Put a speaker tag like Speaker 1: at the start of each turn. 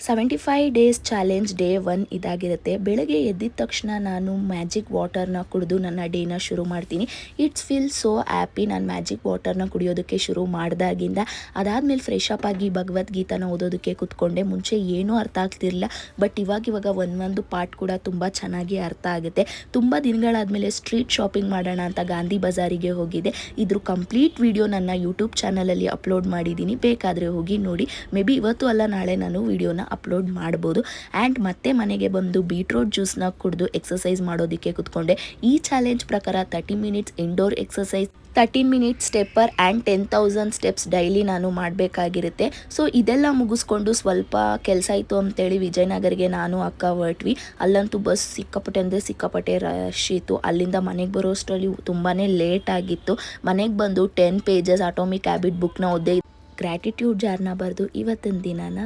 Speaker 1: 75 days challenge day 1 ಇದಾಗಿರುತ್ತೆ. ಬೆಳಗ್ಗೆ ಎದ್ದಿದ ತಕ್ಷಣ ನಾನು ಮ್ಯಾಜಿಕ್ ವಾಟರ್ನ ಕುಡಿದು ನನ್ನ ಡೇನ ಶುರು ಮಾಡ್ತೀನಿ. It's feel so happy. ನಾನು ಮ್ಯಾಜಿಕ್ ವಾಟರ್ನ ಕುಡಿಯೋದಕ್ಕೆ ಶುರು ಮಾಡಿದಾಗಿಂದ. ಅದಾದಮೇಲೆ ಫ್ರೆಶ್ ಅಪ್ ಆಗಿ ಭಗವದ್ಗೀತಾನ ಓದೋದಕ್ಕೆ ಕೂತ್ಕೊಂಡೆ. ಮುಂಚೆ ಏನೂ ಅರ್ಥ ಆಗ್ತಿರಲಿಲ್ಲ, ಬಟ್ ಇವಾಗ ಒಂದೊಂದು ಪಾರ್ಟ್ ಕೂಡ ತುಂಬ ಚೆನ್ನಾಗಿ ಅರ್ಥ ಆಗುತ್ತೆ. ತುಂಬ ದಿನಗಳಾದಮೇಲೆ ಸ್ಟ್ರೀಟ್ ಶಾಪಿಂಗ್ ಮಾಡೋಣ ಅಂತ ಗಾಂಧಿ ಬಜಾರಿಗೆ ಹೋಗಿದ್ದೆ. ಇದ್ರ ಕಂಪ್ಲೀಟ್ ವಿಡಿಯೋ ನನ್ನ ಯೂಟ್ಯೂಬ್ ಚಾನಲಲ್ಲಿ ಅಪ್ಲೋಡ್ ಮಾಡಿದ್ದೀನಿ, ಬೇಕಾದರೆ ಹೋಗಿ ನೋಡಿ. ಮೇ ಬಿ ಇವತ್ತು ಅಲ್ಲ ನಾಳೆ ನಾನು ವಿಡಿಯೋನ ಅಪ್ಲೋಡ್ ಮಾಡ್ಬೋದು. ಆ್ಯಂಡ್ ಮತ್ತೆ ಮನೆಗೆ ಬಂದು ಬೀಟ್ರೋಟ್ ಜ್ಯೂಸ್ನ ಕುಡಿದು ಎಕ್ಸಸೈಸ್ ಮಾಡೋದಕ್ಕೆ ಕೂತ್ಕೊಂಡೆ. ಈ ಚಾಲೆಂಜ್ ಪ್ರಕಾರ 30 minutes indoor exercise, 13 minutes stepper and 10,000 steps daily ನಾನು ಮಾಡಬೇಕಾಗಿರುತ್ತೆ. ಸೊ ಇದೆಲ್ಲ ಮುಗಿಸ್ಕೊಂಡು ಸ್ವಲ್ಪ ಕೆಲಸ ಇತ್ತು ಅಂತೇಳಿ ವಿಜಯನಗರಿಗೆ ನಾನು ಅಕ್ಕ ಹೊರಟ್ವಿ. ಅಲ್ಲಂತೂ ಬಸ್ ಸಿಕ್ಕಾಪಟ್ಟೆ ರಶ್ ಇತ್ತು. ಅಲ್ಲಿಂದ ಮನೆಗೆ ಬರೋ ಅಷ್ಟರಲ್ಲಿ ತುಂಬಾ ಲೇಟ್ ಆಗಿತ್ತು. ಮನೆಗೆ ಬಂದು 10 ಪೇಜಸ್ ಅಟೋಮಿಕ್ ಹ್ಯಾಬಿಟ್ ಬುಕ್ನ ಓದಿದೆ. ಗ್ರ್ಯಾಟಿಟ್ಯೂಡ್ ಜಾರ್ನ ಬರೆದು ಇವತ್ತಿನ ದಿನನ